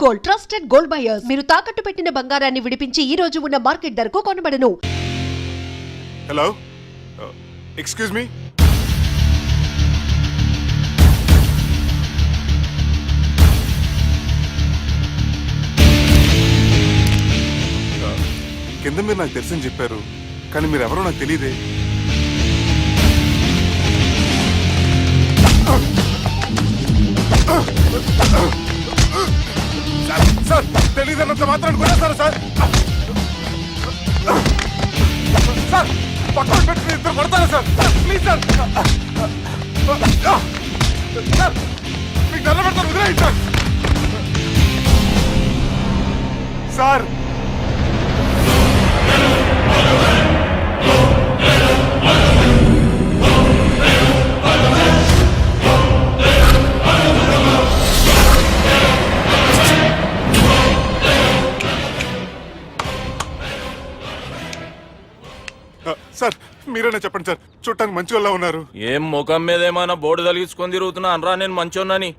Gold, trusted gold buyers. మీరు తాకట్టు పెట్టిన బంగారాన్ని విడిపించి ఈ రోజు ఉన్న మార్కెట్ ధరకు కొనబడను. Hello, excuse me. కింద మీరు నాకు తెలుసని చెప్పారు, కానీ మీరు ఎవరో నాకు తెలియదే. సార్, తెలియదన్నంత మాత్రం కొట్టేస్తారా సార్? సార్, పక్కన పెట్టి ఇద్దరు కొడతారా సార్? Please sir. సార్, మీకు నల్ల పెడతాను, వదిలేయండి సార్. సార్, సార్ మీరైనా చెప్పండి సార్, చూడటానికి మంచి వాళ్ళ ఉన్నారు. ఏం ముఖం మీద ఏమైనా బోర్డు తలిగించుకొని తిరుగుతున్నా అనరా నేను మంచోన్నాని?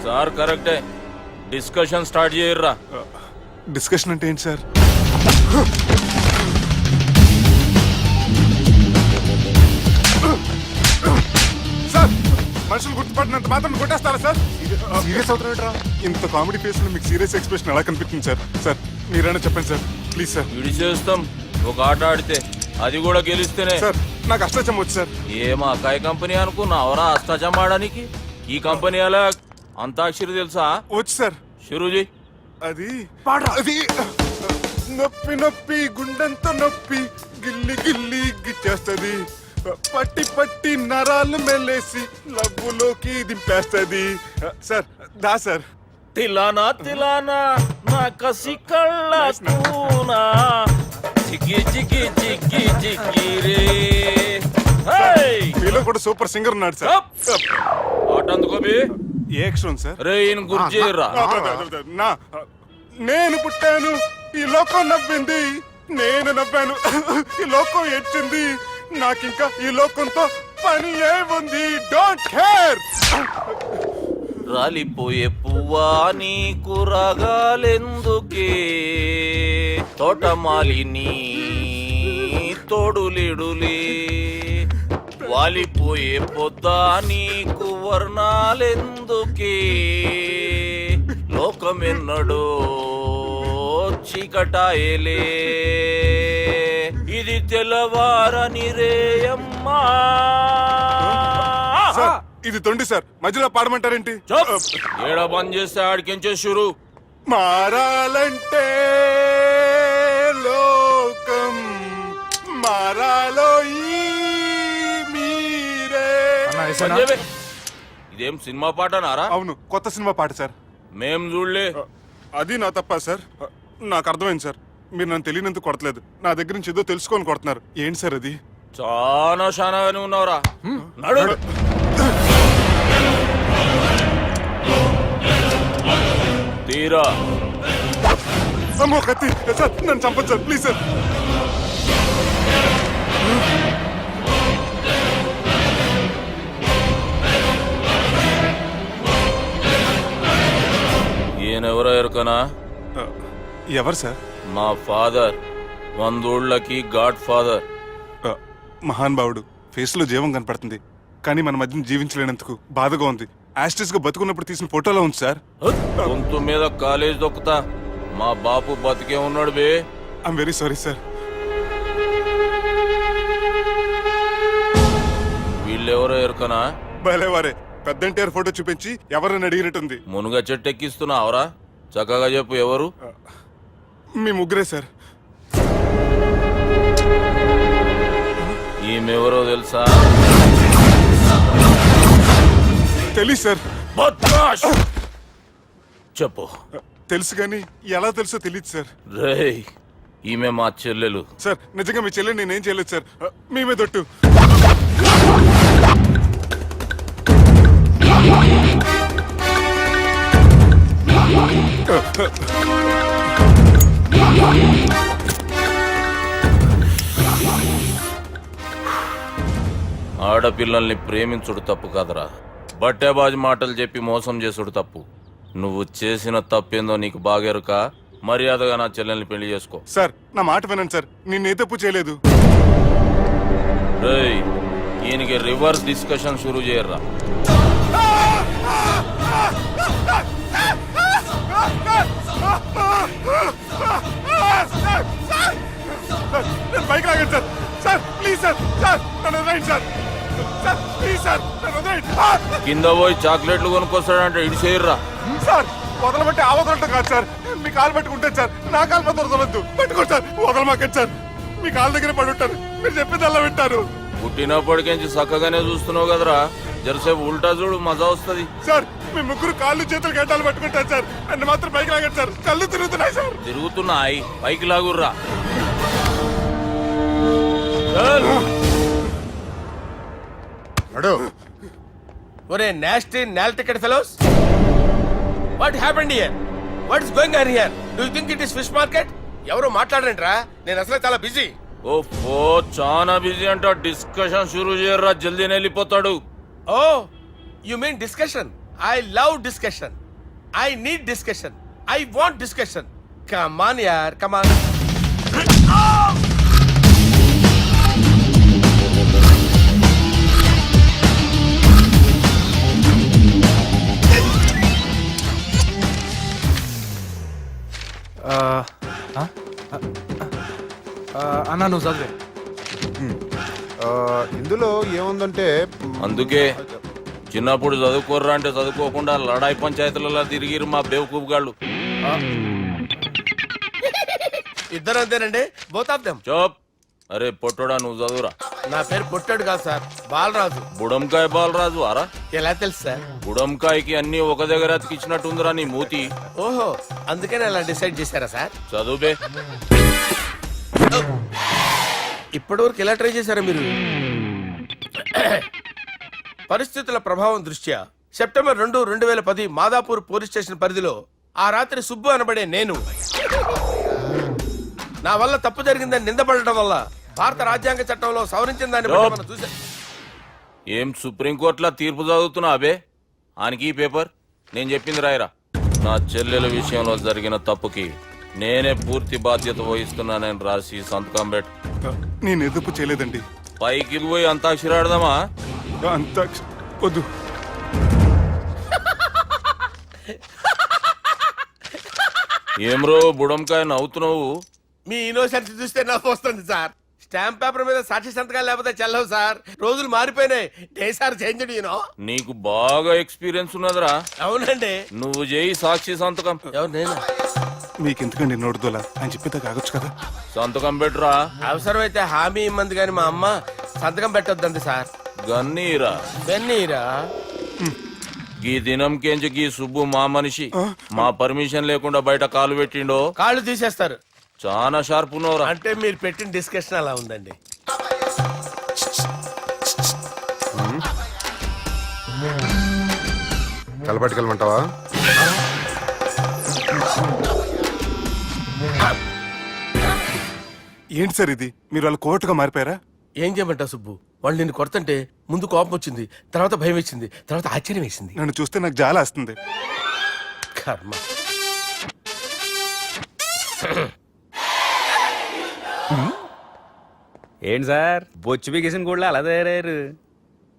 సార్ కరెక్టే, డిస్కషన్ స్టార్ట్ చేయర్రా. డిస్కషన్ అంటే ఏంటి సార్? సార్, మనుషులు గుర్తుపడినంత మాత్రం కొట్టేస్తారా సార్? సీరియస్ అవుతున్నారా? ఇంత కామెడీ ఫేస్ లో మీకు సీరియస్ ఎక్స్ప్రెషన్ ఎలా కనిపిస్తుంది సార్? సార్ మీరైనా చెప్పండి సార్, ప్లీజ్ సార్. విడి చేస్తాం ఒక ఆట ఆడితే, అది కూడా గెలిస్తేనే. సార్, నాకు అష్టాచం వచ్చు సార్. ఏం అకాయ కంపెనీ అనుకున్నావరా అష్టాచం ఆడడానికి? ఈ కంపెనీ అలా అంతాక్షరి తెలుసా? వచ్చు సార్. షురూజీ. అది అది నొప్పి నొప్పి గుండెంతో నొప్పి గిల్లి గిల్లి గిచ్చేస్తుంది, పట్టి పట్టి నరాలు మెల్లేసి లవ్వులోకి దింపేస్తుంది. సార్ దా సార్. తిలానా తిలానా నా కసి కళ్ళ కూనా జిగి జిగి జిగి జిగి రే. మీలో కూడా సూపర్ సింగర్ ఉన్నాడు సార్. ఆట అందుకోబి. ఏ అక్షరం సార్? రే ఈయన గుర్తు చేయరా. నా నేను పుట్టాను, ఈ లోకం నవ్వింది, నేను నవ్వాను, ఈ లోకం ఏడ్చింది, నాకింకా ఈ లోకంతో పని ఏముంది? Don't care. రాలిపోయే పువ్వా నీకు రాగాలెందుకే, తోటమాలిని తోడులిడులే, వాలిపోయే పొద్దా నీకు వర్ణాలెందుకే, లోకమెన్నడో చీకటాయలే, ఇది తెల్లవారని రేయమ్మా. ఇది తొండి సార్, మధ్యలో పాడమంటారేంటి? ఏడ బంద్ చేస్తే ఆడికించే షురు. మారాలంటే లోకం మారాలో ఈ మీరే. ఇదేం సినిమా పాట నారా? అవును, కొత్త సినిమా పాట సార్. మేం చూడలే. అది నా తప్ప సార్. నాకు అర్థమైంది సార్, మీరు నన్ను తెలియనందుకు కొడతలేదు, నా దగ్గర నుంచి ఏదో తెలుసుకొని కొడుతున్నారు. ఏంటి సార్ అది? చాలా శానాగానే ఉన్నావురా. నడు. తీరా. అమ్మో కత్తి సార్, నన్ను చంపదు సార్, ప్లీజ్ సార్. ఈయనెవరో ఎరుకనా? ఎవరు సార్? మా ఫాదర్, 100 గాడ్ ఫాదర్. మహాన్ భావుడు. ఫేస్ లో జీవం కనపడుతుంది, కానీ మన మధ్యన జీవించలేనందుకు బాధగా ఉంది. యాస్టిస్ గా బతుకున్నప్పుడు తీసిన ఫోటోలో ఉంది సార్. గొంతు మీద కాలేజ్ దొక్కుతా. మా బాపు బతికే ఉన్నాడు బే. I'm very sorry sir. వీళ్ళెవరో ఎరుకనా? భలేవారే, పెద్ద ఎన్టీఆర్ ఫోటో చూపించి ఎవరని అడిగినట్టుంది. మునుగ చెట్టు ఎక్కిస్తున్నావురా? చక్కగా చెప్పు ఎవరు? మీ ముగ్గురే సార్. ఈమెవరో తెలుసా? తెలీదు సార్. చెప్పు. తెలుసు కానీ ఎలా తెలుసో తెలియదు సార్. రేయ్, ఈమె మా చెల్లెలు. సార్ నిజంగా మీ చెల్లెని నేనేం చేయలేదు సార్, మీ మీద ఒట్టు. ఆడపిల్లల్ని ప్రేమించుడు తప్పు కాదురా, బట్టేబాజు మాటలు చెప్పి మోసం చేసుడు తప్పు. నువ్వు చేసిన తప్పేందో నీకు బాగెరుక. మర్యాదగా నా చెల్లెల్ని పెళ్లి చేసుకో. సార్ నా మాట వినండి సార్, నేనే తప్పు చేయలేదు. రేయ్, ఈయనకి రివర్స్ డిస్కషన్ షురూ చేయర్రా. నేను బైక్ లాగండి sir. Sir please sir, sir నన్ను వదిలేయండి సార్. సార్ ప్లీజ్ సార్ నన్ను వదిలేయండి. కింద పోయి చాక్లెట్లు కొనుక్కొస్తాడంటే ఇటు చేయర్రా. సార్ వదలబట్టి ఆ వదలటం కాదు సార్, మీ కాలు పట్టుకుంటాను సార్. నా కాలు మాత్రం వదలొద్దు, పెట్టుకోండి సార్. వదలమాకండి సార్, మీ కాలు దగ్గర పడి ఉంటారు. మీరు చెప్పింది అలా వింటారు. పుట్టినప్పటికేంచి చక్కగానే చూస్తున్నావు కదరా, జరసేపు ఉల్టా చూడు, మజా వస్తుంది. సార్ మీ ముగ్గురు కాళ్ళు చేతులు గడ్డాలు పట్టుకుంటారు సార్, నన్ను మాత్రం బైక్ లాగండి సార్. కళ్ళు తిరుగుతున్నాయి సార్. తిరుగుతున్నాయి, పైకి లాగుర్రా. ఒరే నాస్టీ నాల్ ticket fellows, what happened here? What is going on here? Do you think it is fish market? ఎవరో మాట్లాడరంట్రా, నేను అసలే చాలా బిజీ. ఓ చాలా బిజీ అంట. డిస్కషన్ షురూ చేయర్రా, జల్దీ వెళ్ళిపోతాడు. Oh you mean discussion? I love discussion. I need discussion. I want discussion. Come on యార్, కమ్ ఆన్. అన్నా నువ్వు చదివే. ఇందులో ఏముందంటే అందుకే చిన్నప్పుడు చదువుకోర్రా అంటే చదువుకోకుండా లడాయి పంచాయతీలలో తిరిగిరు మా బేవకూపు గాళ్ళు. ఇద్దరు అంతేనండి, బోత్ ఆఫ్ దెమ్. చోప్. అరే పొట్టోడా, నువ్వు చదువురా. నా పేరు పొట్టాడు కాదు సార్, బాలరాజు. బుడంకాయ బాలరాజు అరా? ఎలా తెలుసు సార్? బుడంకాయకి అన్ని ఒక దగ్గర అతికిచ్చినట్టుందిరా నీ మూతి. ఓహో, అందుకని అలా డిసైడ్ చేశారా సార్? చదువుబే. ఇప్పటివరకు ఎలా ట్రై చేశారా మీరు? పరిస్థితుల ప్రభావం దృష్ట్యా సెప్టెంబర్ 2, 2010 మాదాపూర్ పోలీస్ స్టేషన్ పరిధిలో ఆ రాత్రి సుబ్బు అనబడే నేను నా వల్ల తప్పు జరిగిందని నిందపడటం వల్ల భారత రాజ్యాంగ చట్టంలో సవరించిన దాన్ని బట్టి మనం చూసా. ఏం సుప్రీంకోర్టులో తీర్పు చదువుతున్నా అబే? ఆనికి ఈ పేపర్ నేను చెప్పింది రాయరా. నా చెల్లెల విషయంలో జరిగిన తప్పుకి నేనే పూర్తి బాధ్యత వహిస్తున్నానని రాసి సంతకం పెట్టు. నేను ఎదుపు చేయలేదండి. పైకి పోయి అంతాక్షరి ఆడదామా? అంత వద్దు. ఏమ్రో బుడంకాయ నవ్వుతున్నావు? మీ ఇన్నోసెన్స్ చూస్తే నవ్వు వస్తుంది సార్. స్టాంప్ పేపర్ మీద సాక్షి సంతకాలు లేకపోతే చెల్లవు సార్. రోజులు మారిపోయినాయి. Day sir change you know. నీకు బాగా ఎక్స్పీరియన్స్ ఉన్నదిరా. అవునండి. నువ్వు చేయి సాక్షి సంతకం. ఎవరు నేను? మీకు ఎందుకండి నోడుదోలా ఆయన చెప్పేదా కాగొచ్చు కదా. సంతకం పెట్టురా. అవసరమైతే హామీ ఇమ్మంది కానీ మా అమ్మ సంతకం పెట్టొద్దండి సార్. గన్నీరా వెన్నీరా. గీ దినంకేంచి గీ సుబ్బు మా మనిషి. మా పర్మిషన్ లేకుండా బయట కాలు పెట్టిండో కాళ్ళు తీసేస్తారు. చాలా షార్ప్ ఉన్నవరా. అంటే మీరు పెట్టిన డిస్కషన్ అలా ఉందండి. కలపట్టుకెళ్ళమంటావా? ఏంటి సార్ ఇది, మీరు వాళ్ళు కోర్టుగా మారిపోయారా? ఏం చేయమంటావు సుబ్బు? వాళ్ళు నిన్ను కొడుతుంటే ముందు కోపం వచ్చింది, తర్వాత భయం వేసింది, తర్వాత ఆశ్చర్యం వేసింది. నన్ను చూస్తే నాకు జాలి వస్తుంది. కర్మ. ఏంటి సార్ బొచ్చు బిగేసిన కూడా అలా తయారయ్యారు?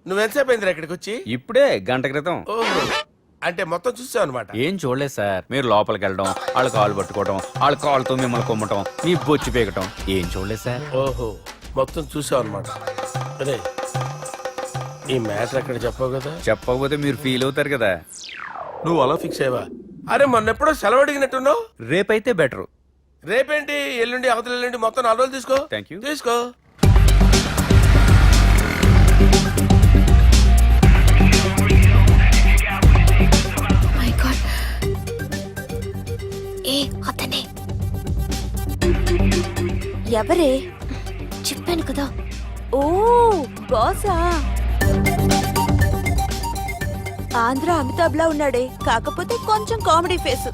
నువ్వెంతసేపు అయిందిరా ఇక్కడికి వచ్చి? ఇప్పుడే గంట క్రితం. ఓహో, అంటే మొత్తం చూసావు అనమాట. ఏం చూడలేదు సార్. మీరు లోపలికి వెళ్ళడం, వాళ్ళ కాలు పట్టుకోవడం, వాళ్ళ కాళ్ళతో మిమ్మల్ని కొమ్మటం, మీ బొచ్చు పీకటం ఏం చూడలేదు సార్. ఓహో, మొత్తం చూసావు అనమాట. అదే ఈ మ్యాటర్ అక్కడ చెప్పావు కదా. చెప్పకపోతే మీరు ఫీల్ అవుతారు కదా. నువ్వు అలా ఫిక్స్ అయ్యవా? అరే మొన్నెప్పుడో సెలవు అడిగినట్టున్నావు. రేపైతే బెటరు. రేపేంటి, ఎల్లుండి, అవతల ఎల్లుండి, మొత్తం 4 రోజులు తీసుకో. Thank you. తీసుకో. మై గాడ్, ఏ అతనే ఎవరే? చెప్పాను కదా. ఓ బాసా. ఆంధ్ర అమితాబ్ లా ఉన్నాడే, కాకపోతే కొంచెం కామెడీ ఫేస్.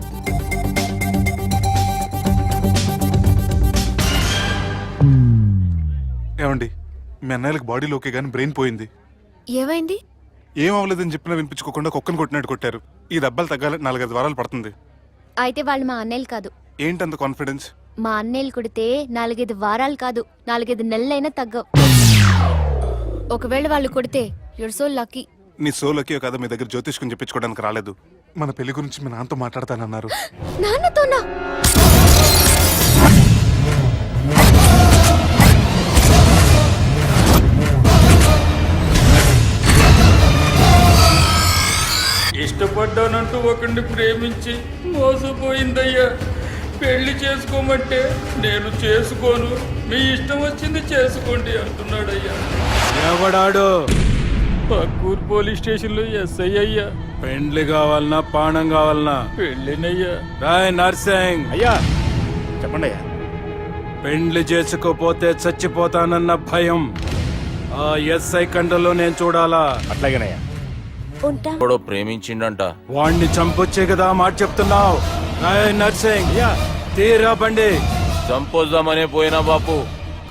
ఏమండి, మీ అన్నయ్యలకు బాడీలోకి కానీ బ్రెయిన్ పోయింది. ఏమైంది? ఏం అవ్వలేదని చెప్పినా వినిపించుకోకుండా కుక్కను కొట్టినట్టు కొట్టారు. ఈ దెబ్బలు తగ్గాలి 4-5 వారాలు పడుతుంది. అయితే వాళ్ళు మా అన్నయ్యలు కాదు. ఏంటంత కాన్ఫిడెన్స్? మా అన్నయ్యలు కుడితే 4-5 వారాలు కాదు 4-5 నెలలైనా తగ్గవు. ఒకవేళ వాళ్ళు కుడితే యుర్ సో లక్కీ. నీ సోలోకి కదా మీ దగ్గర జ్యోతిష్కుని చెప్పించుకోవడానికి రాలేదు. మన పెళ్లి గురించి మీ నాన్నతో మాట్లాడతానన్నారు. నాన్నతోనా? ఇష్టపడ్డానంటూ ఒకరిని ప్రేమించి మోసపోయిందయ్యా. పెళ్లి చేసుకోమంటే నేను చేసుకోను, మీ ఇష్టం వచ్చింది చేసుకోండి అంటున్నాడయ్యా. ఎవడాడు? పక్కూరు పోలీస్ స్టేషన్ లో ఎస్ఐ అయ్యా. పెండ్లి కావాలనా పానం కావాలనా? పెళ్ళినయ్యా. రాయ్ నర్సింగ్, అయ్యా చెప్పండి అయ్యా. పెండ్లి చేసుకోపోతే చచ్చిపోతానన్న భయం ఆ ఎస్ఐ కండలో నేను చూడాలా? అట్లాగేనయ్యా. ఉంటా. ఎవడో ప్రేమించిండంట. వాణ్ణి చంపొచ్చే కదా మాట చెప్తున్నావు. రాయ్ నర్సింగ్, తీరా బండి. చంపొద్దామనే పోయినా బాపు,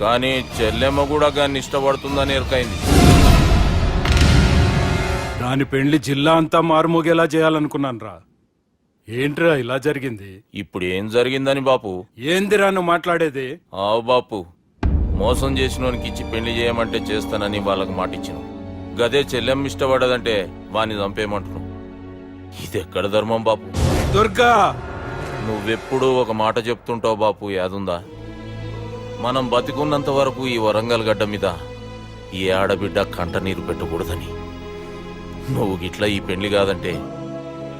కానీ చెల్లెమ్మ కూడా గాన్ని ఇష్టపడుతుందని ఎరకైంది. దాని పెండ్లి జిల్లా అంతా మారుమోగేలా చేయాలనుకున్నాను రా. ఏంట్రా ఇలా జరిగింది? ఇప్పుడు ఏం జరిగిందని బాపు? ఏందిరా నువ్వు మాట్లాడేది? ఆవు బాపు, మోసం చేసినోనికి ఇచ్చి పెళ్లి చేయమంటే చేస్తానని వాళ్ళకి మాటిచ్చిన. గదే చెల్లెమ్మ ఇష్టపడదంటే వాణ్ణి చంపేయమంటున్నావు. ఇదెక్కడ ధర్మం బాపు? దుర్గా, నువ్వెప్పుడూ ఒక మాట చెప్తుంటావు బాపు, యాదుందా? మనం బతికున్నంత వరకు ఈ వరంగల్ గడ్డ మీద ఈ ఆడబిడ్డ కంట నీరు పెట్టకూడదని. నువ్వు గిట్లా ఈ పెళ్లి కాదంటే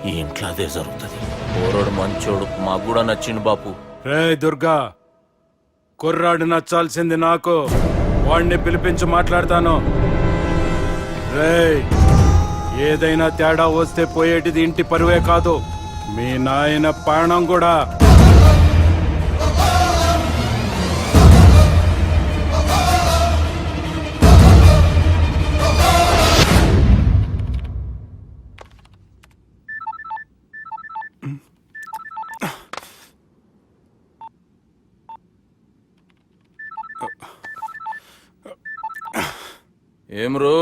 ఈ ఇంట్లో అదే జరుగుతుంది. ఓరోడు మంచోడు, మాకు కూడా నచ్చిండు బాపు. రే దుర్గా, కుర్రాడు నచ్చాల్సింది నాకు. వాణ్ణి పిలిపించి మాట్లాడతాను. రే, ఏదైనా తేడా వస్తే పోయేటిది ఇంటి పరువే కాదు, మీ నాయన ప్రాణం కూడా. ఏం రో,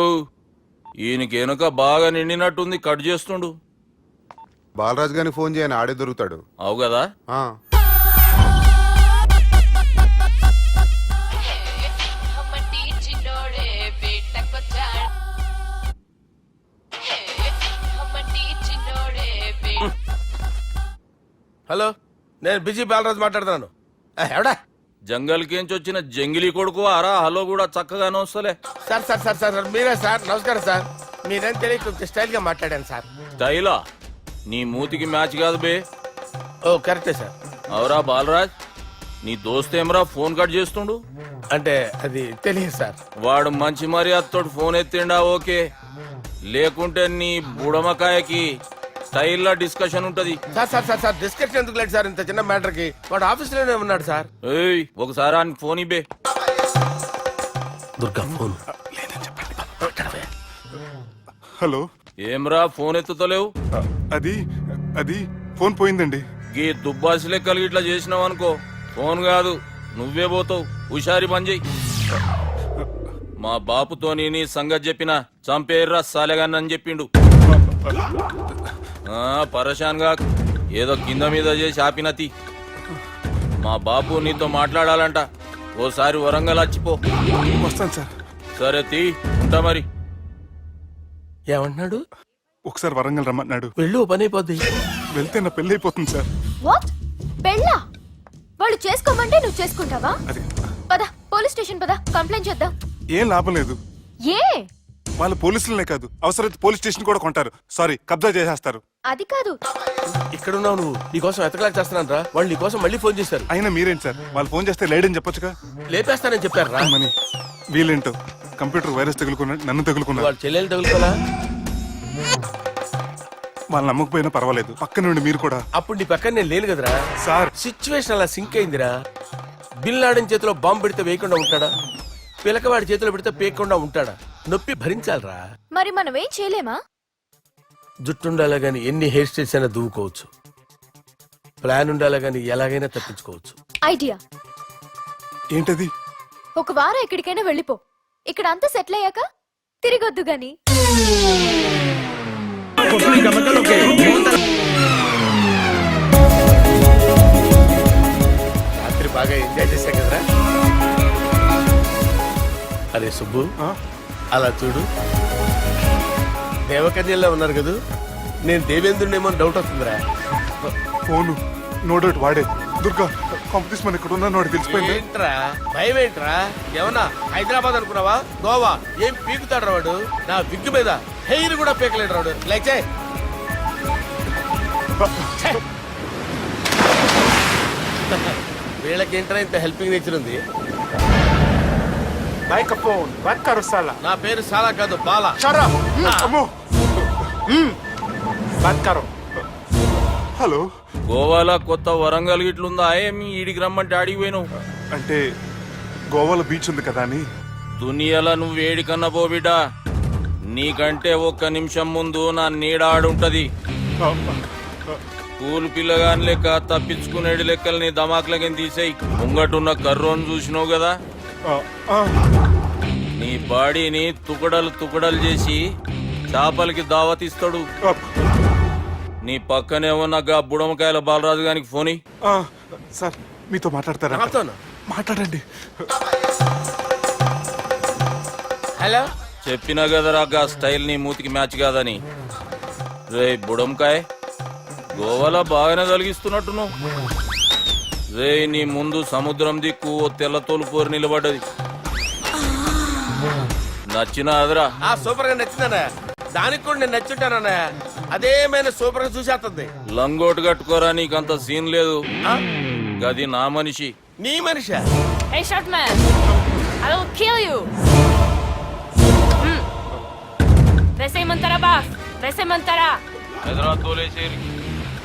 ఈయనకి వెనుక బాగా నిండినట్టుంది, కట్ చేస్తుండు. బాలరాజు గారిని ఫోన్ చేయని, ఆడే దొరుకుతాడు. అవు కదా? ఆ. హలో, నేను బిజీ బాలరాజు మాట్లాడుతున్నాను. ఎవడా? జంగల్కేంచి వచ్చిన జంగిలీ కొడుకు అరా. హలో కూడా చక్కగానే వస్తలే. సార్ సార్ సార్ సార్ మీరే సార్? నమస్కారం సార్. మీరేం తెలియక కొంచెం స్టైల్ గా మాట్లాడాను సార్. స్టైలా? నీ మూతికి మ్యాచ్ కాదు బే. ఓ కరెక్టే సార్. అవరా బాలరాజ్, నీ దోస్తేమరా ఫోన్ కట్ చేస్తుండు? అంటే అది తెలియదు సార్. వాడు మంచి మర్యాదతో ఫోన్ ఎత్తిండా ఓకే, లేకుంటే నీ బుడమకాయకి స్టైల్లా డిస్కషన్ ఉంటది. Sir sir sir sir discussion ఎందుకు లేదు సార్? ఇంత చిన్న మ్యాటర్ కి వాడు ఆఫీస్ లోనే ఉన్నాడు సార్. ఏయ్, ఒకసారి ఆయనకి ఫోన్ ఇబ్బే. దుర్గా ఫోన్. హలో. ఏమ్రా ఫోన్ ఎత్తుతలేవు? అది అది ఫోన్ పోయిందండి. గీ దుబ్బాసి లెక్కలు ఇట్లా చేసినావు అనుకో, ఫోన్ కాదు నువ్వే పోతావు. హుషారి పని చెయ్యి. మా బాపుతో నీ సంగతి చెప్పిన చంపేర్రా సాలెగాన్ని అని చెప్పిండు. పరేషాన్ గా ఏదో కింద మీద చేసి ఆపినతి. మా బాపు నీతో మాట్లాడాలంట. ఓసారి వరంగల్ వచ్చిపో. వస్తాను సార్. సరే తీ, ఉంటా మరి. ఏమంటున్నాడు? ఒకసారి వరంగల్ రమ్మన్నాడు. వెళ్ళు, పని అయిపోద్ది. వెళ్తే నా పెళ్లి అయిపోతుంది సార్. వాట్? పెళ్ళా? వాళ్ళు చేసుకోమంటే నువ్వు చేసుకుంటావా? అది పద, పోలీస్ స్టేషన్ పద, కంప్లైంట్ చేద్దాం. ఏం లాభం లేదు. ఏ? వాళ్ళు పోలీసులనే కాదు, అవసరమైతే పోలీస్ స్టేషన్ కూడా కొంటారు. సారీ, కబ్జా చేసేస్తారు. అది కాదు. ఇక్కడున్నావు నువ్వు, నీకోసం ఎతకలేక చేస్తున్నాను రా. వాళ్ళు నీకోసం మళ్ళీ ఫోన్ చేశారు. అయినా మీరేంటి సార్, వాళ్ళు ఫోన్ చేస్తే లేడని చెప్పొచ్చుగా. లేపేస్తానని చెప్పారు రా. మని వీళ్ళేంటో కంప్యూటర్ వైరస్ తగులుకున్నాడు, నన్ను తగులుకున్నారు. వాళ్ళ చెల్లెలు తగులుకోలా? వాళ్ళు నమ్మకపోయినా పర్వాలేదు, పక్క నుండి మీరు కూడా. అప్పుడు నీ పక్కన నేను లేను కదరా సార్. సిచ్యువేషన్ అలా సింక్ అయిందిరా. బిల్ లాడన్ చేతిలో బాంబు పెడితే వేయకుండా ఉంటాడా? పిలకవాడి చేతిలో పెడితే పేయకుండా ఉంటాడా? నొప్పి భరించాలరా. మరి మనం ఏం చేయలేమా? జుట్టుండాలా గాని ఎన్ని హెయిర్ స్టైల్స్ అయినా దూవుకోవచ్చు. ప్లాన్ ఉండాలా గాని ఎలాగైనా తప్పించుకోవచ్చు. ఐడియా ఏంటది? ఒక వారం ఎక్కడికైనా వెళ్ళిపో. ఇక్కడ అంతా సెటిల్ అయ్యాక తిరిగొద్దు గాని. రాత్రి బాగా ఎంజాయ్ చేశాం కదరా. అరే సుబ్బు, అలా చూడు, దేవకన్యల్లో ఉన్నారు కదూ. నేను దేవేంద్రుడేమో డౌట్ వస్తుందిరా. ఫోను నో డౌట్ వాడే. దుర్గా కాంపిటీషన్ మన ఇక్కడ ఉన్నా వాడు తెలిసిపోయింది. ఏంట్రా భయం ఏంట్రా? ఏమన్నా హైదరాబాద్ అనుకున్నావా? గోవా ఏం పీకుతాడు వాడు. నా విగ్గు మీద హెయిర్ కూడా పీకలేడు రాడు. లేచే వీళ్ళకేంట్రా ఇంత హెల్పింగ్ నేచర్ ఉంది. బైక్ ఫోన్ బైక్ కరుస్తాలా. నా పేరు సాలా కాదు, బాలా. అమ్మో బైక్ కరో. హలో, గోవాలో కొత్త వరంగల్ గిట్లుందా మీ ఈడికి రమ్మంటే ఆడికి పోయినావు? అంటే గోవాలో బీచ్ ఉంది కదా అని. దునియాలో నువ్వు ఏడికన్నా పో బిడ్డ, నీకంటే ఒక్క నిమిషం ముందు నా నీడ ఆడుంటది. స్కూల్ పిల్లగాని లెక్క తప్పించుకునేడు లెక్కలు నీ దమాకులకి తీసేయి. ముంగటున్న కర్రోని చూసినావు కదా, నీ బాడీని తుకడలు తుకడలు చేసి చేపలకి దావతిస్తాడు. నీ పక్కనే ఉన్న గా బుడమకాయల బాలరాజు గారికి ఫోని. సార్ మీతో మాట్లాడతారా? నాతోనా? మాట్లాడండి. హలో, చెప్పినా కదరా గా స్టైల్ నీ మూతికి మ్యాచ్ కాదని. రే బుడంకాయ్, గోవాలో బాగానే కలిగిస్తున్నట్టు నువ్వు. రే నీ ముందు సముద్రం దిక్కు ఓ తెల్ల తోలుపోరు నిలబడ్డది. నచ్చిన అదరా? సూపర్ గా నచ్చిందన్నా. దానికి కూడా నేను నచ్చుంటానన్నా. అదేమైనా సూపర్ గా చూసేస్తుంది. లంగోటు కట్టుకోరా, నీకంత సీన్ లేదు. గది నా మనిషి. నీ మనిషి? Hey, short man! I will kill you! वैसे ही मंतरा बाफ, वैसे मंतरा.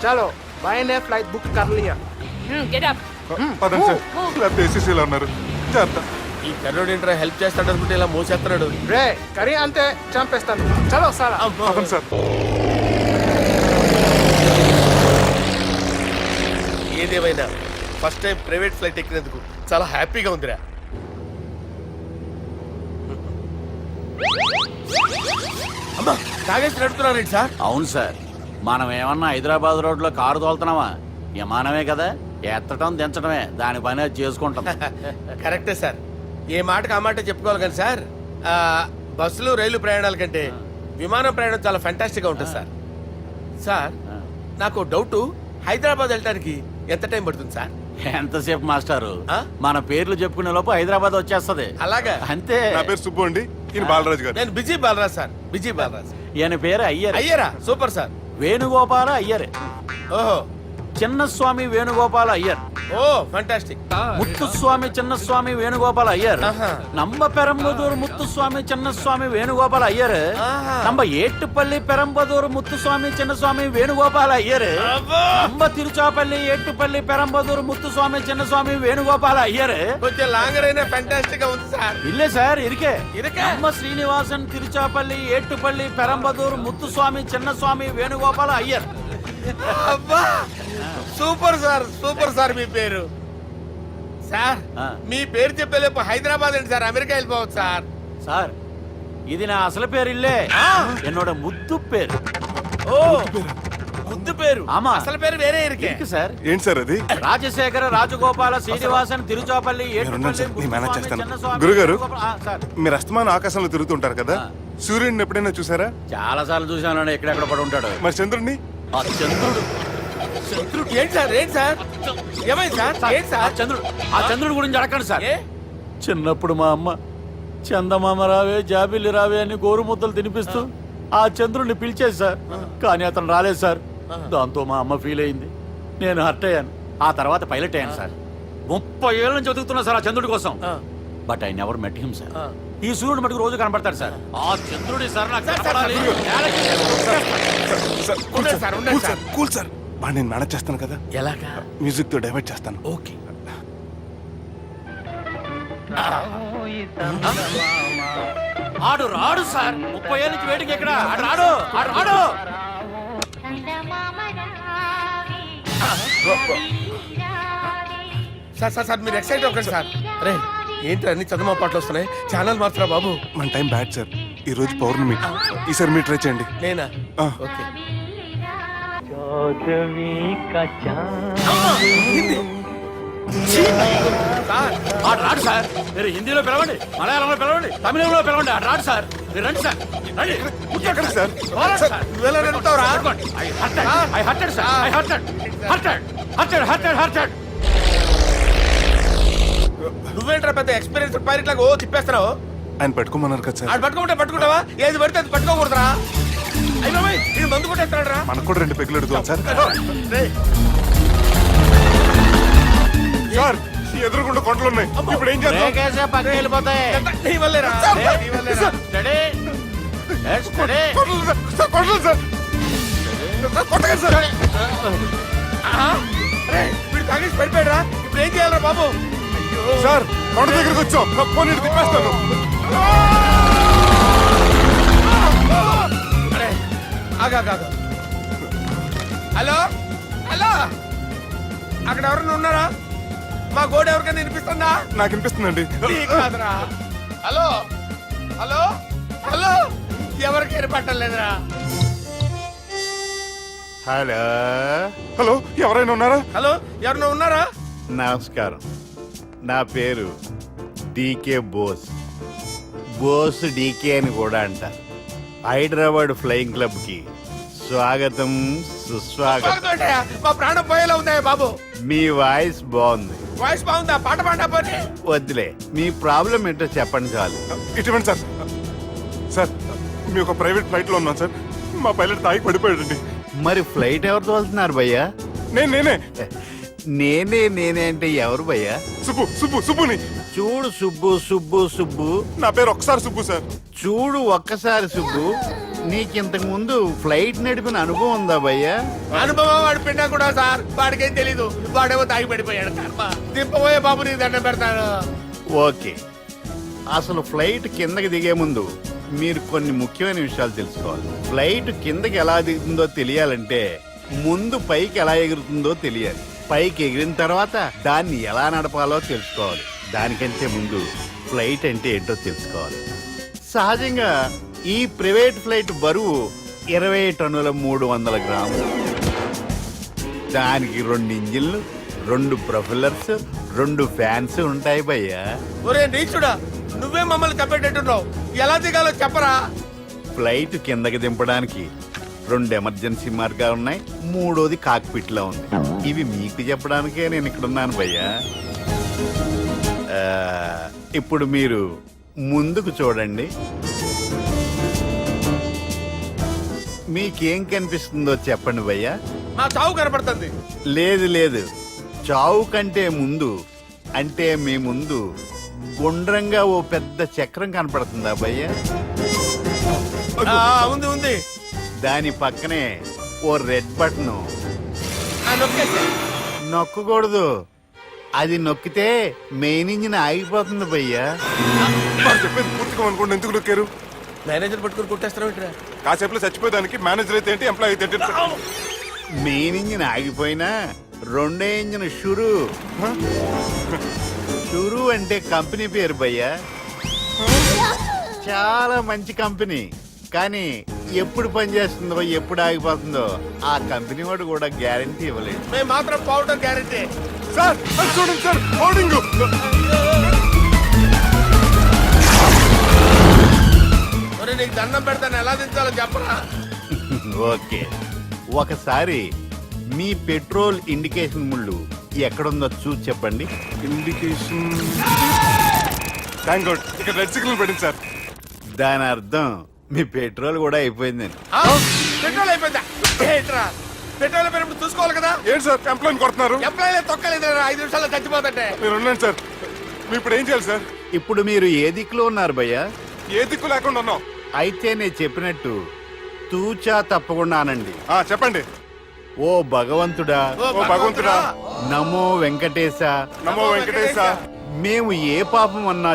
चलो भाई ने फ्लाइट बुक कर लिया. Get up. పదండి సార్, లేకపోతే ఏసీసీలో ఉన్నారు. జాగ్రత్త. ఈ కర్రోడు ఏంట్రా హెల్ప్ చేస్తాడు అనుకుంటే ఇలా మోసేస్తున్నాడు. రే కరీ అంతే చంపేస్తాను. చలో సాలా. పదండి సార్. ఏదేమైనా ఫస్ట్ టైం ప్రైవేట్ ఫ్లైట్ ఎక్కినందుకు చాలా హ్యాపీగా ఉందిరా. అమ్మా, తాగేసి నడుపుతున్నారేంటి సార్? అవును సార్, మనం ఏమన్నా హైదరాబాద్ రోడ్లో కారు తోలుతున్నామా? విమానమే కదా, ఎత్తడం దించడమే, దాని పని అది చేసుకుంటాం. కరెక్టే సార్. ఏ మాటకు ఆ మాట చెప్పుకోవాలి కానీ సార్, బస్సులు రైలు ప్రయాణాల కంటే విమానం ప్రయాణం చాలా ఫ్యాంటాస్టిక్ గా ఉంటుంది సార్. సార్ నాకు డౌట్, హైదరాబాద్ వెళ్ళడానికి ఎంత టైం పడుతుంది సార్? ఎంతసేపు మాస్టారు, మన పేర్లు చెప్పుకునే లోపు హైదరాబాద్ వచ్చేస్తది. అలాగా? అంతే. నా పేరు సుబ్బు అండి, ఈయన బాలరాజు గారు. నేను busy Balraj sir. Busy Balraj. ఈయన పేరు అయ్యర్. అయ్యరా? Super sir. వేణుగోపాల అయ్యర్. ఓహో, చిన్నస్వామి వేణుగోపాల అయ్యర్. Oh fantastic. ముత్తుస్వామి చిన్నస్వామి వేణుగోపాల అయ్యర్. நம்ம பெரம்பதூர் முத்துசுவாமி சின்னசுவாமி வேணுகோபால ஐயர். நம்ம ஏட்டுப்பள்ளி பெரம்பதூர் முத்துசுவாமி சின்னசுவாமி வேணுகோபால ஐயர். நம்ம திருச்சாப்பள்ளி ஏட்டுப்பள்ளி பெரம்பதூர் முத்துசுவாமி சின்னசுவாమి వేణుగోపాల ஐயர். కొంచెం లాంగర్ అయినా ఫంటాస్టిక్ గా ఉంది సార్. இல்ல சார் இருக்கே. இருக்கே. நம்ம ஸ்ரீனிவாசன் திருச்சாப்பள்ளி ஏட்டுப்பள்ளி பெரம்பதூர் முத்துசுவாమి చిన్నస్వామి వేణుగోపాల ஐயர். అబ్బా, సూపర్ సార్, సూపర్ సార్. మీ పేరు సార్, మీ పేరు చెప్పేలేపు హైదరాబాద్ అండి సార్, అమెరికా వెళ్ళిపోవచ్చు సార్. సార్ ఇది నా అసలు పేరు ఇల్లే, என்னோட ముద్దు పేరు. ఓ ముద్దు పేరు. ఆమా, అసలు పేరు వేరే ఇருக்கு సార్. ఏంటి సార్ అది? రాజశేఖర రాజగోపాల శ్రీనివాసన్ తిరుచాపల్లి గురుగారు, మీరు అస్తమానం ఆకాశంలో తిరుగుతుంటారు కదా, సూర్యుడిని ఎప్పుడైనా చూసారా? చాలా సార్లు చూసాను, ఎక్కడెక్కడ పడి ఉంటాడు. మరి చంద్రుడిని? ఆ చంద్రుడు. ఏంటి సార్? ఏంటి సార్? ఏమైంది సార్? ఏంటి సార్? ఆ చంద్రుడు గురించి అడగండి సార్. చిన్నప్పుడు మా అమ్మ చందమామ రావే జాబిల్లి రావే అని గోరు ముద్దలు తినిపిస్తూ ఆ చంద్రుడిని పిలిచేది సార్, కానీ అతను రాలేదు సార్. దాంతో మా అమ్మ ఫీల్ అయింది, నేను హర్ట్ అయ్యాను. ఆ తర్వాత పైలట్ అయ్యాను సార్. 30 ఏళ్ళ నుంచి చదువుతున్నా సార్ ఆ చంద్రుడి కోసం. But I never met him sir. ఈ సూర్యుడు మటుకు రోజు కనబడతాడు సార్. ఆ చంద్రుడి సార్ నాకు కనపడాలి. కూల్ సార్, బాగా నేను మేనేజ్ చేస్తాను కదా. ఎలాగా? మ్యూజిక్ తో డైవర్ట్ చేస్తాను. ఓకే. ఆడు రాడు సార్, 30 ఏళ్ళ నుంచి వేటికి ఎక్కడ ఆడు రాడు. ఆడు రాడు. సార్ సార్ సార్, మీరు ఎక్సైట్ అవ్వకండి సార్. రే ఏంటి అన్ని చదువు పాటలు వస్తున్నాయి, ఛానల్ మార్చరా బాబు. మన టైం బ్యాడ్ సార్, ఈ రోజు పౌర్ణమి, ఈసారి మీరు ట్రై చేయండి. నేనా? ఆ. ఓకే. సార్, ఆడు రాడు సార్. మీరు హిందీలో పిలవండి, మలయాళంలో పిలవండి, తమిళంలో పిలవండి. ఆడు రాడు సార్. మీరు రండి సార్, రండి. ఎక్కడికి సార్? పోరాడు సార్. నువ్వెలా నడుపుతావురా? I hurted, sir. I hurted. నువ్వేంట్రా పెద్ద ఎక్స్పీరియన్స్ పైరెట్ లాగా ఓ తిప్పేస్తున్నావు? ఆయన పెట్టుకోమన్నారు కదా సార్. ఆడు పట్టుకుంటే పట్టుకుంటావా? ఏది పడితే అది పట్టుకోకూడదురా. అయ్యో ఇది మందు కొట్టేస్తాడు రా. మనకు కూడా 2 పెగ్గులు అడుగుతాం సార్. సార్, ఈ ఎదురుగుండా కొండలు ఉన్నాయి, ఇప్పుడు ఏం చేద్దాం? పక్కకి వెళ్ళిపోతాయి. నీ వల్లేరా? నీ వల్లేరా? Steady. Yes, steady. Kondalu sir, sir, Kondalu sir. Sir, కొట్టకండి సార్. ఆహా. రేయ్, వీడు తాగేసి పడిపోయాడురా. ఇప్పుడు ఏం చేయాలరా బాబు? అయ్యో. సార్, కొండ దగ్గరికి వచ్చాం, పోనీ తిప్పేస్తాను. అరే, ఆగా. హలో హలో, అక్కడ ఎవరైనా ఉన్నారా? మా గోడ ఎవరికైనా వినిపిస్తుందా? నాకు వినిపిస్తుందండి. నీకు కాదురా. హలో హలో హలో, ఎవరికి ఏర్పట్టలేదురా. హలో హలో, ఎవరైనా ఉన్నారా? హలో, ఎవరైనా ఉన్నారా? నమస్కారం, నా పేరు డీకే బోస్. బోస్ డీకే అని కూడా అంటారు. హైదరాబాద్ ఫ్లయింగ్ క్లబ్ కి స్వాగతం, సుస్వాగతం. స్వాగతం ఏంటయ్యా? మా ప్రాణం పోయేలా ఉందా బాబు? మీ వాయిస్ బాగుంది. వాయిస్ బాగుందా? పాట పాడా పోనీ. వద్దులే, మీ ప్రాబ్లం ఏంటో చెప్పండి చాలు. ఇటువంటి సార్. సార్, మీ ఒక ప్రైవేట్ ఫ్లైట్ లో ఉన్నాం సార్. మా పైలట్ తాగి పడిపోయాడండి. మరి ఫ్లైట్ ఎవరు తోలుతున్నారు భయ్యా? నేనే నేనే అంటే ఎవరు భయ్యా? సుబ్బుని. చూడు సుబ్బు, నా పేరు ఒకసారి సుబ్బు సార్. చూడు ఒక్కసారి సుబ్బు, నీకింతకు ముందు ఫ్లైట్ నడిపిన అనుభవం ఉందా భయ్యా? అనుభవం వాడు పిండా కూడా సార్. వాడికేం తెలీదు, వాడేమో తాగి పడిపోయాడు. కర్మ. దింపబోయే బాబు నీ దండం పెడతాను. ఓకే, అసలు ఫ్లైట్ కిందకి దిగే ముందు మీరు కొన్ని ముఖ్యమైన విషయాలు తెలుసుకోవాలి. ఫ్లైట్ కిందకి ఎలా దిగుతుందో తెలియాలంటే ముందు పైకి ఎలా ఎగురుతుందో తెలియాలి. పైకి ఎగిరిన తర్వాత దాన్ని ఎలా నడపాలో తెలుసుకోవాలి. దానికంటే ముందు ఫ్లైట్ అంటే ఏంటో తెలుసుకోవాలి. సహజంగా ఈ ప్రైవేట్ ఫ్లైట్ బరువు 20 టన్నుల 300 గ్రాములు. దానికి 2 ఇంజిన్లు, 2 ప్రొఫెల్లర్స్, 2 ఫ్యాన్స్ ఉంటాయి భయ్యా. ఒరే నీచుడా, నువ్వే మమ్మల్ని తప్పేటట్టున్నావు. ఎలా దిగాలో చెప్పరా? ఫ్లైట్ కిందకి దింపడానికి 2 ఎమర్జెన్సీ మార్గాలు ఉన్నాయి, 3వది కాక్పిట్ లో ఉంది. ఇవి మీకు చెప్పడానికే నేను ఇక్కడ ఉన్నాను భయ్యా. ఇప్పుడు మీరు ముందుకు చూడండి. మీకేం కనిపిస్తుందో చెప్పండి భయ్యా. మా చావు కనపడుతుంది. లేదు, చావు కంటే ముందు అంటే మీ ముందు గుండ్రంగా ఓ పెద్ద చక్రం కనపడుతుందా భయ్యా? ఉంది. దాని పక్కనే ఓ రెడ్ బటన్. నొక్కేసా. నొక్కకూడదు, అది నొక్కితే మెయిన్ ఇంజిన్ ఆగిపోతుంది భయ్యా. వాడు చెప్పేది పూర్తిగా అనుకోండి, ఎందుకు నొక్కారు? మేనేజర్ పట్టుకుని కొట్టేస్తారా? కాసేపులో చచ్చిపోయేదానికి మేనేజర్ అయితే ఏంటి, ఎంప్లాయ్ అయితే ఏంటి? మెయిన్ ఇంజిన్ ఆగిపోయినా 2వ ఇంజిన్ షురు అంటే కంపెనీ పేరు భయ్యా. చాలా మంచి కంపెనీ, కానీ ఎప్పుడు పనిచేస్తుందో ఎప్పుడు ఆగిపోతుందో ఆ కంపెనీ వాడు కూడా గ్యారంటీ ఇవ్వలేదు. మేము మాత్రం పోవడం గ్యారంటీ. సార్, అది చూడండి సార్, హోర్డింగ్. ఒరే, నీకు దండం పెడతాను, ఎలా దించాలో చెప్పరా? ఓకే, ఒకసారి మీ పెట్రోల్ ఇండికేషన్ ముళ్ళు ఎక్కడుందో చూసి చెప్పండి. ఇండికేషన్. థ్యాంక్ గాడ్, ఇక్కడ రెడ్ సిగ్నల్ పడింది సార్. దాని అర్థం మీ పెట్రోల్ కూడా అయిపోయిందని. పెట్రోల్ అయిపోయిందా? ఏంట్రా, పెట్రోల్ అయిపోయినప్పుడు చూసుకోవాలి కదా. ఏంటి సార్ ఎంప్లాయ్ కొడుతున్నారు? ఎంప్లాయీ తొక్కలేదు, 5 నిమిషాల్లో చచ్చిపోతుంటే. మీరు ఉండండి సార్. మీరు ఇప్పుడు ఏం చేయాలి సార్? ఇప్పుడు మీరు ఏ దిక్కులో ఉన్నారు భయ్యా? ఏ దిక్కు లేకుండా ఉన్నాం. అయితే నేను చెప్పినట్టు తూచా తప్పకుండా అనండి. చెప్పండి. ఓ భగవంతుడా, ఓ భగవంతుడా, నమో వెంకటేశ, నమో వెంకటేశ. మేము ఏ పాపం అన్నా